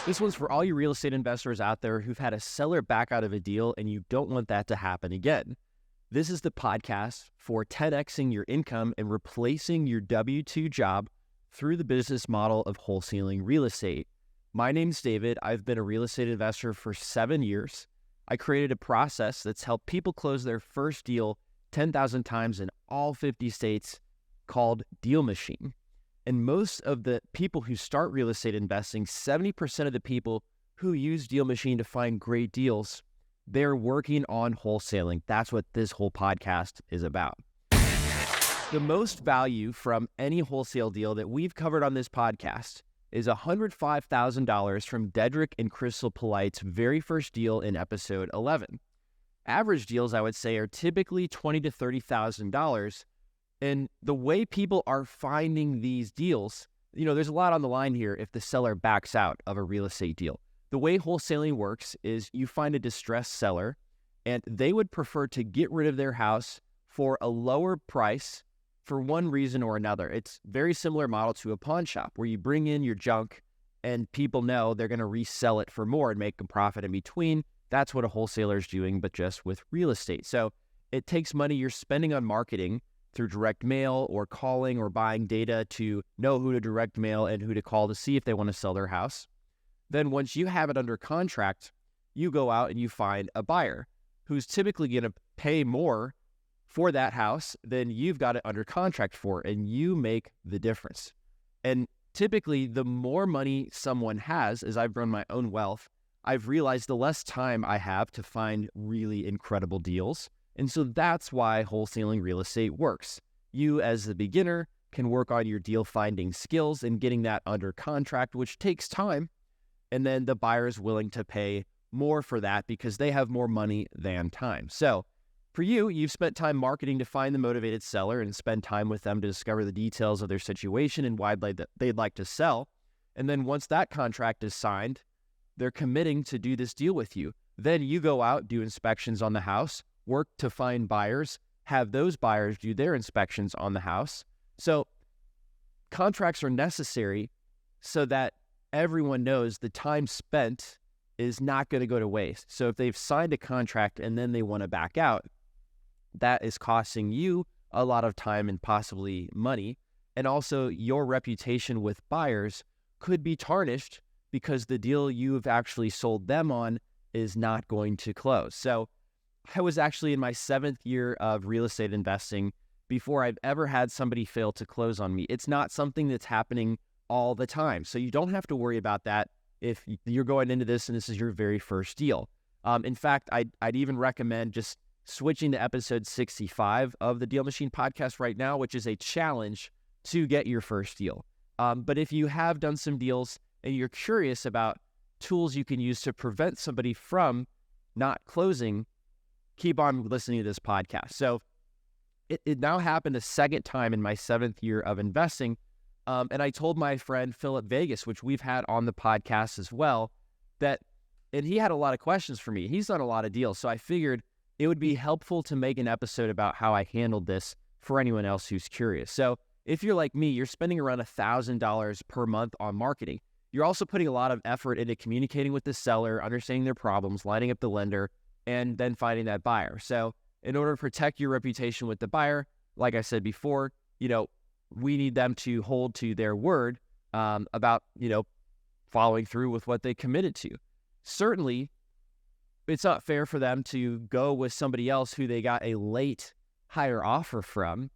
This one's for all you real estate investors out there who've had a seller back out of a deal and you don't want that to happen again. This is the podcast for 10xing your income and replacing your W-2 job through the business model of wholesaling real estate. My name's David. I've been a real estate investor for 7 years. I created a process that's helped people close their first deal 10,000 times in all 50 states called DealMachine. And most of the people who start real estate investing, 70% of the people who use DealMachine to find great deals, they're working on wholesaling. That's what this whole podcast is about. The most value from any wholesale deal that we've covered on this podcast is $105,000 from Dedrick and Crystal Polite's very first deal in episode 11. Average deals, I would say, are typically $20,000 to $30,000. And the way people are finding these deals, there's a lot on the line here if the seller backs out of a real estate deal. The way wholesaling works is you find a distressed seller and they would prefer to get rid of their house for a lower price for one reason or another. It's very similar model to a pawn shop where you bring in your junk and people know they're going to resell it for more and make a profit in between. That's what a wholesaler is doing, but just with real estate. So it takes money you're spending on marketing through direct mail or calling or buying data to know who to direct mail and who to call to see if they want to sell their house. Then once you have it under contract, you go out and you find a buyer who's typically going to pay more for that house than you've got it under contract for, and you make the difference. And typically, the more money someone has, as I've grown my own wealth, I've realized the less time I have to find really incredible deals. And so that's why wholesaling real estate works. You, as the beginner, can work on your deal finding skills and getting that under contract, which takes time. And then the buyer is willing to pay more for that because they have more money than time. So for you, you've spent time marketing to find the motivated seller and spend time with them to discover the details of their situation and why they'd like to sell. And then once that contract is signed, they're committing to do this deal with you. Then you go out, do inspections on the house, work to find buyers, have those buyers do their inspections on the house. So contracts are necessary so that everyone knows the time spent is not going to go to waste. So if they've signed a contract and then they want to back out, that is costing you a lot of time and possibly money. And also your reputation with buyers could be tarnished because the deal you've actually sold them on is not going to close. So I was actually in my 7th year of real estate investing before I've ever had somebody fail to close on me. It's not something that's happening all the time. So you don't have to worry about that if you're going into this and this is your very first deal. In fact, I'd even recommend just switching to episode 65 of the DealMachine podcast right now, which is a challenge to get your first deal. But if you have done some deals and you're curious about tools you can use to prevent somebody from not closing, keep on listening to this podcast. So it now happened a second time in my 7th year of investing. And I told my friend Philip Vegas, which we've had on the podcast as well, and he had a lot of questions for me. He's done a lot of deals. So I figured it would be helpful to make an episode about how I handled this for anyone else who's curious. So if you're like me, you're spending around $1,000 per month on marketing. You're also putting a lot of effort into communicating with the seller, understanding their problems, lining up the lender, and then finding that buyer. So in order to protect your reputation with the buyer, like I said before, we need them to hold to their word about, following through with what they committed to. Certainly, it's not fair for them to go with somebody else who they got a late higher offer from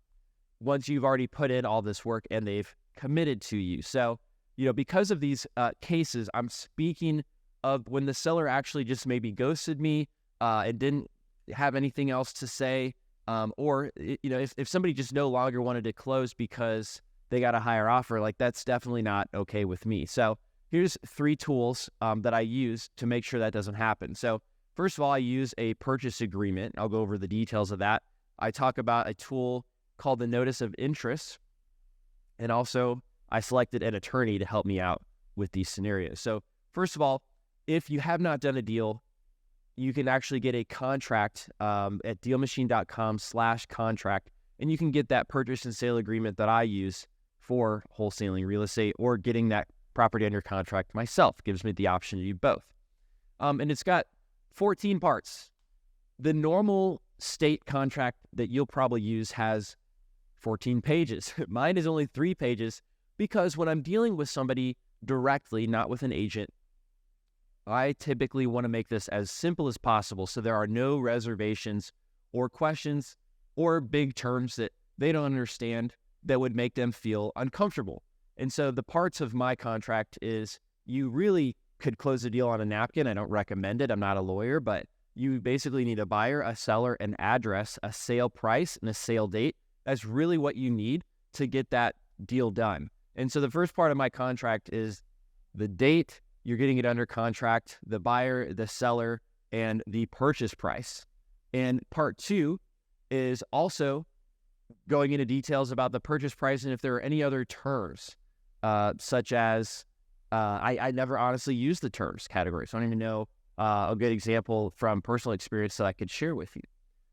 once you've already put in all this work and they've committed to you. So, because of these cases, I'm speaking of when the seller actually just maybe ghosted me, and didn't have anything else to say, or if somebody just no longer wanted to close because they got a higher offer, like that's definitely not okay with me. So here's 3 tools that I use to make sure that doesn't happen. So first of all, I use a purchase agreement. I'll go over the details of that. I talk about a tool called the notice of interest, and also I selected an attorney to help me out with these scenarios. So first of all, if you have not done a deal, you can actually get a contract at DealMachine.com/contract, and you can get that purchase and sale agreement that I use for wholesaling real estate, or getting that property under contract myself. It gives me the option to do both. And it's got 14 parts. The normal state contract that you'll probably use has 14 pages. Mine is only 3 pages because when I'm dealing with somebody directly, not with an agent, I typically want to make this as simple as possible so there are no reservations or questions or big terms that they don't understand that would make them feel uncomfortable. And so the parts of my contract is you really could close a deal on a napkin. I don't recommend it. I'm not a lawyer, but you basically need a buyer, a seller, an address, a sale price, and a sale date. That's really what you need to get that deal done. And so the first part of my contract is the date you're getting it under contract, the buyer, the seller, and the purchase price. And part 2 is also going into details about the purchase price and if there are any other terms, such as, I never honestly use the terms category, so I don't even know a good example from personal experience that I could share with you.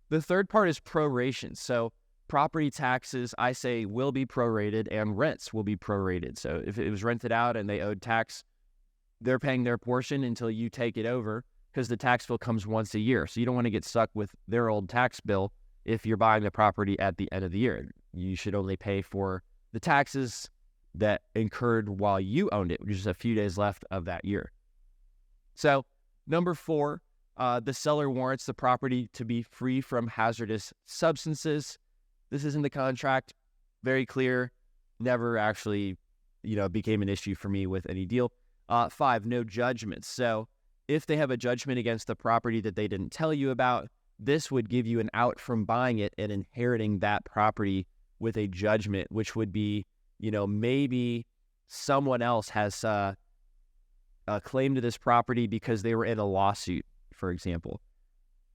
The third part is proration. So property taxes, I say, will be prorated and rents will be prorated. So if it was rented out and they owed tax, they're paying their portion until you take it over because the tax bill comes once a year. So you don't want to get stuck with their old tax bill if you're buying the property at the end of the year. You should only pay for the taxes that incurred while you owned it, which is a few days left of that year. So number 4, the seller warrants the property to be free from hazardous substances. This is in the contract, very clear, never actually, became an issue for me with any deal. 5, no judgments. So if they have a judgment against the property that they didn't tell you about, this would give you an out from buying it and inheriting that property with a judgment, which would be, maybe someone else has a claim to this property because they were in a lawsuit, for example.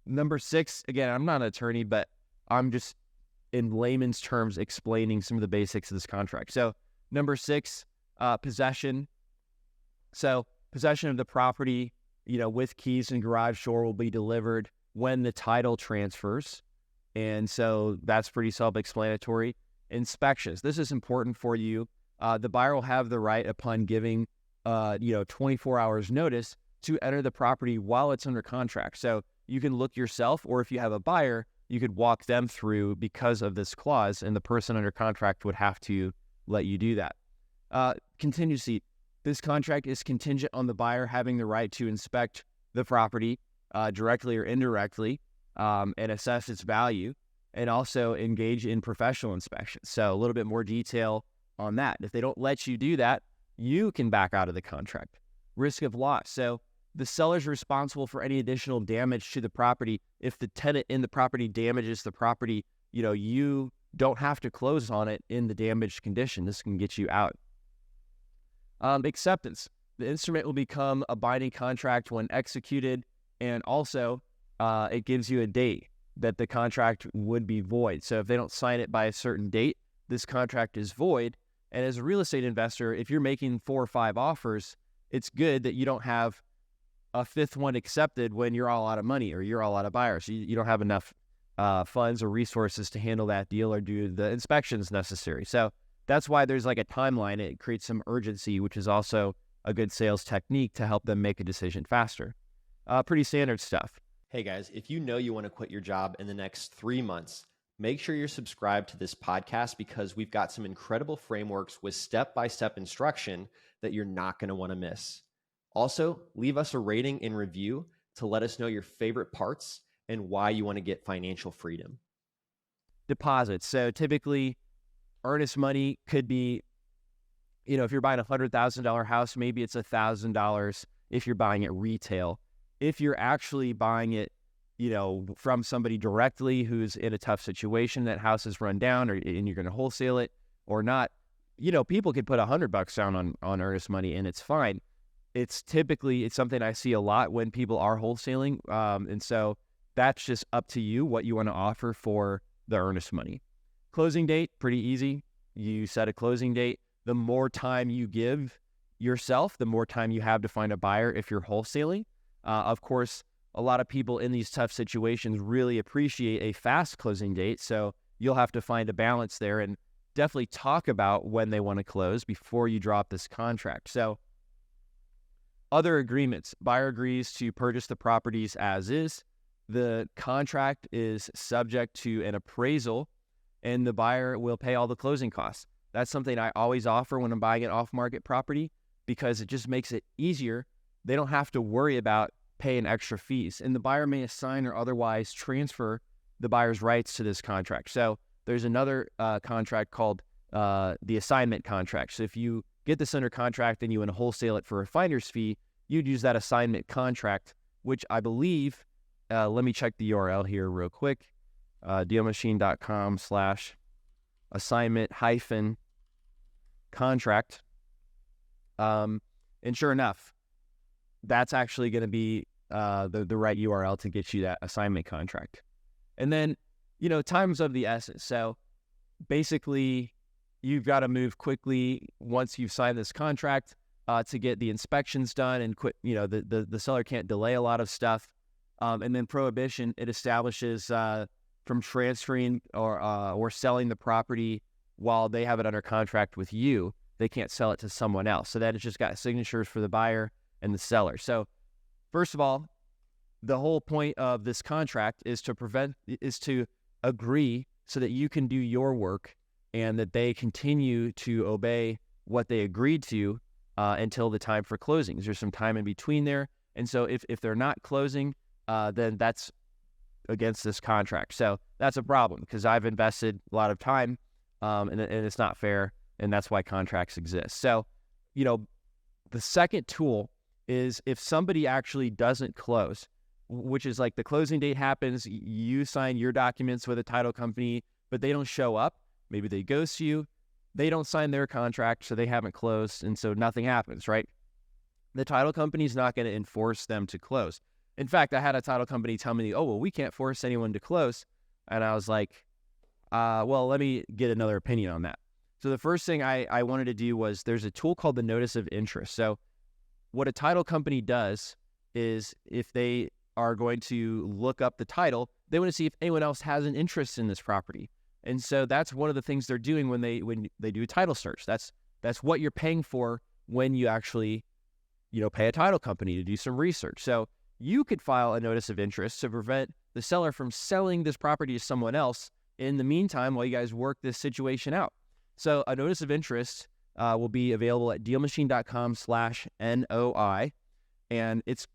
Number 6, again, I'm not an attorney, but I'm just in layman's terms explaining some of the basics of this contract. So number 6, possession. So possession of the property, with keys and garage door will be delivered when the title transfers. And so that's pretty self-explanatory. Inspections. This is important for you. The buyer will have the right upon giving, 24 hours notice to enter the property while it's under contract. So you can look yourself, or if you have a buyer, you could walk them through because of this clause, and the person under contract would have to let you do that. Contingency. This contract is contingent on the buyer having the right to inspect the property directly or indirectly and assess its value, and also engage in professional inspections. So a little bit more detail on that. If they don't let you do that, you can back out of the contract. Risk of loss. So the seller's responsible for any additional damage to the property. If the tenant in the property damages the property, you don't have to close on it in the damaged condition. This can get you out. Acceptance. The instrument will become a binding contract when executed, and also it gives you a date that the contract would be void. So if they don't sign it by a certain date, this contract is void. And as a real estate investor, if you're making 4 or 5 offers, it's good that you don't have a 5th one accepted when you're all out of money or you're all out of buyers. You don't have enough funds or resources to handle that deal or do the inspections necessary. So that's why there's like a timeline. It creates some urgency, which is also a good sales technique to help them make a decision faster. Pretty standard stuff. Hey guys, if you know you want to quit your job in the next 3 months, make sure you're subscribed to this podcast because we've got some incredible frameworks with step-by-step instruction that you're not going to want to miss. Also, leave us a rating and review to let us know your favorite parts and why you want to get financial freedom. Deposits. So typically, earnest money could be, if you're buying a $100,000 house, maybe it's $1,000 if you're buying it retail. If you're actually buying it, from somebody directly who's in a tough situation, that house is run down, and you're going to wholesale it or not, people could put $100 down on earnest money and it's fine. It's something I see a lot when people are wholesaling. And so that's just up to you what you want to offer for the earnest money. Closing date, pretty easy. You set a closing date. The more time you give yourself, the more time you have to find a buyer if you're wholesaling. Of course, a lot of people in these tough situations really appreciate a fast closing date. So you'll have to find a balance there. And definitely talk about when they want to close before you drop this contract. So other agreements, buyer agrees to purchase the properties as is. The contract is subject to an appraisal, and the buyer will pay all the closing costs. That's something I always offer when I'm buying an off-market property because it just makes it easier. They don't have to worry about paying extra fees, and the buyer may assign or otherwise transfer the buyer's rights to this contract. So there's another contract called the assignment contract. So if you get this under contract and you want to wholesale it for a finder's fee, you'd use that assignment contract, which I believe, let me check the URL here real quick, DealMachine.com/assignment-contract. And sure enough, that's actually going to be the right URL to get you that assignment contract. And then, time's of the essence. So basically, you've got to move quickly once you've signed this contract to get the inspections done and quit. The seller can't delay a lot of stuff. And then prohibition, it establishes from transferring or selling the property while they have it under contract with you. They can't sell it to someone else. So that it's just got signatures for the buyer and the seller. So first of all, the whole point of this contract is to agree so that you can do your work and that they continue to obey what they agreed to until the time for closings. There's some time in between there. And so if they're not closing, then that's against this contract. So that's a problem because I've invested a lot of time and it's not fair. And that's why contracts exist. So, the second tool is if somebody actually doesn't close, which is like the closing date happens, you sign your documents with a title company, but they don't show up. Maybe they ghost you. They don't sign their contract, so they haven't closed, and so nothing happens, right? The title company's not going to enforce them to close. In fact, I had a title company tell me, oh, well, we can't force anyone to close. And I was like, well, let me get another opinion on that. So the first thing I wanted to do was there's a tool called the notice of interest. So what a title company does is if they are going to look up the title, they want to see if anyone else has an interest in this property. And so that's one of the things they're doing when they do a title search. That's what you're paying for when you actually, pay a title company to do some research. So you could file a notice of interest to prevent the seller from selling this property to someone else in the meantime while you guys work this situation out. So a notice of interest will be available at DealMachine.com/NOI. And it's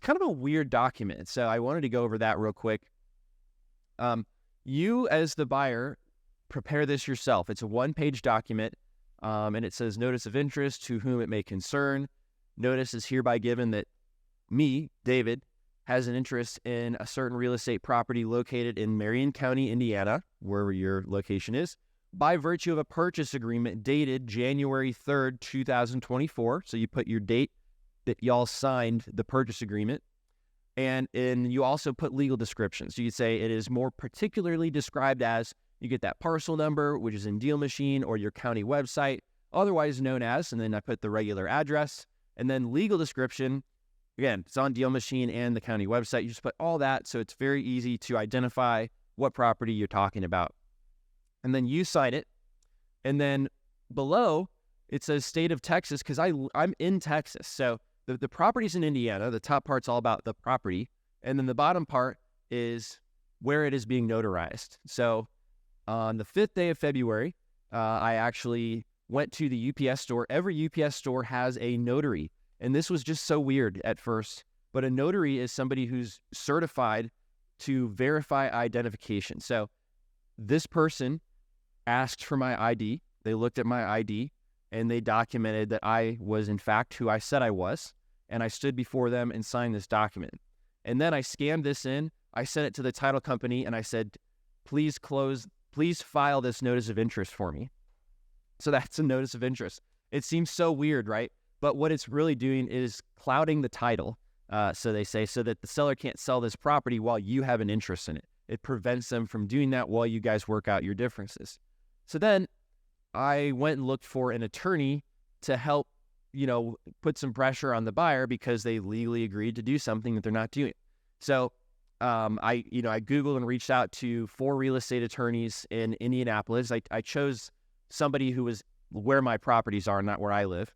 kind of a weird document. So I wanted to go over that real quick. You as the buyer, prepare this yourself. It's a one-page document, and it says notice of interest to whom it may concern. Notice is hereby given that me, David, has an interest in a certain real estate property located in Marion County, Indiana, wherever your location is, by virtue of a purchase agreement dated January 3rd, 2024. So you put your date that y'all signed the purchase agreement, and you also put legal description. So you say it is more particularly described as, you get that parcel number, which is in DealMachine or your county website, otherwise known as, and then I put the regular address, and then legal description. Again, it's on DealMachine and the county website. You just put all that, so it's very easy to identify what property you're talking about. And then you sign it, and then below it says state of Texas, because I'm in Texas. So the property's in Indiana. The top part's all about the property, and then the bottom part is where it is being notarized. So on the 5th day of February, I actually went to the UPS store. Every UPS store has a notary, and this was just so weird at first. But a notary is somebody who's certified to verify identification. So this person asked for my ID. They looked at my ID, and they documented that I was, in fact, who I said I was, and I stood before them and signed this document. And then I scanned this in. I sent it to the title company, and I said, please file this notice of interest for me. So that's a notice of interest. It seems so weird, right? But what it's really doing is clouding the title, so they say, so that the seller can't sell this property while you have an interest in it. It prevents them from doing that while you guys work out your differences. So then I went and looked for an attorney to help, put some pressure on the buyer because they legally agreed to do something that they're not doing. So I Googled and reached out to 4 real estate attorneys in Indianapolis. I chose somebody who was where my properties are, not where I live.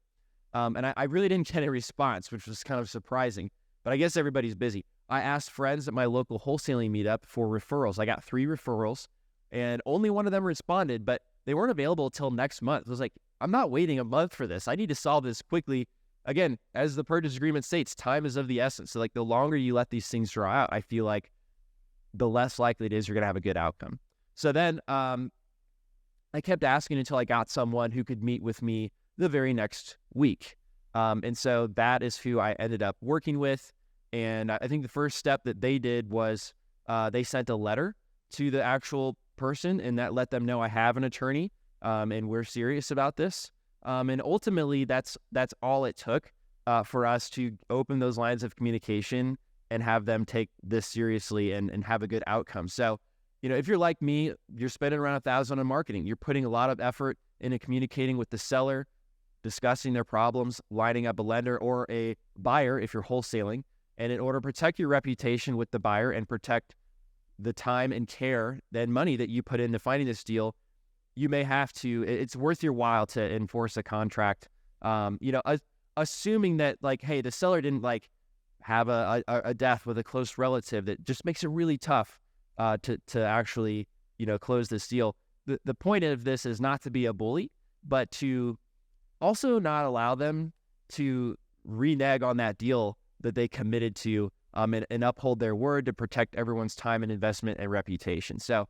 And I really didn't get a response, which was kind of surprising, but I guess everybody's busy. I asked friends at my local wholesaling meetup for referrals. I got 3 referrals and only one of them responded, but they weren't available till next month. I was like, I'm not waiting a month for this. I need to solve this quickly. Again, as the purchase agreement states, time is of the essence. So like the longer you let these things draw out, I feel like the less likely it is you're going to have a good outcome. So then I kept asking until I got someone who could meet with me the very next week. And so that is who I ended up working with. And I think the first step that they did was they sent a letter to the actual person, and that let them know I have an attorney and we're serious about this. And ultimately, that's all it took for us to open those lines of communication and have them take this seriously and have a good outcome. So, if you're like me, you're spending around $1,000 on marketing. You're putting a lot of effort into communicating with the seller, discussing their problems, lining up a lender or a buyer if you're wholesaling. And in order to protect your reputation with the buyer and protect the time and care and money that you put into finding this deal, you may have to, it's worth your while to enforce a contract, assuming that hey, the seller didn't have a death with a close relative that just makes it really tough to actually, close this deal. The point of this is not to be a bully, but to also not allow them to renege on that deal that they committed to and uphold their word to protect everyone's time and investment and reputation. So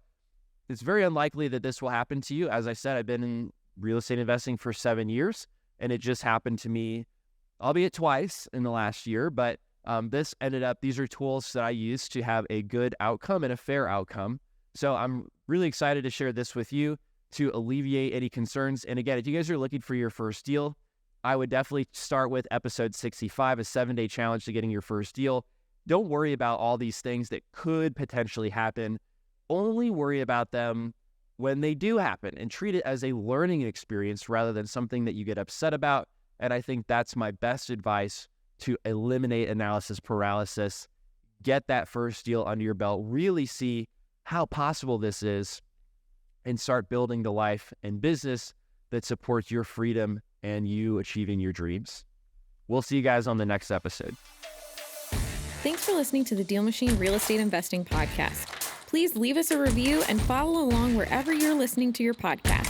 it's very unlikely that this will happen to you. As I said, I've been in real estate investing for 7 years, and it just happened to me, albeit twice in the last year. But these are tools that I use to have a good outcome and a fair outcome. So I'm really excited to share this with you to alleviate any concerns. And again, if you guys are looking for your first deal, I would definitely start with episode 65, a 7-day challenge to getting your first deal. Don't worry about all these things that could potentially happen. Only worry about them when they do happen and treat it as a learning experience rather than something that you get upset about. And I think that's my best advice to eliminate analysis paralysis. Get that first deal under your belt, really see how possible this is, and start building the life and business that supports your freedom and you achieving your dreams. We'll see you guys on the next episode. Thanks for listening to the DealMachine Real Estate Investing Podcast. Please leave us a review and follow along wherever you're listening to your podcast.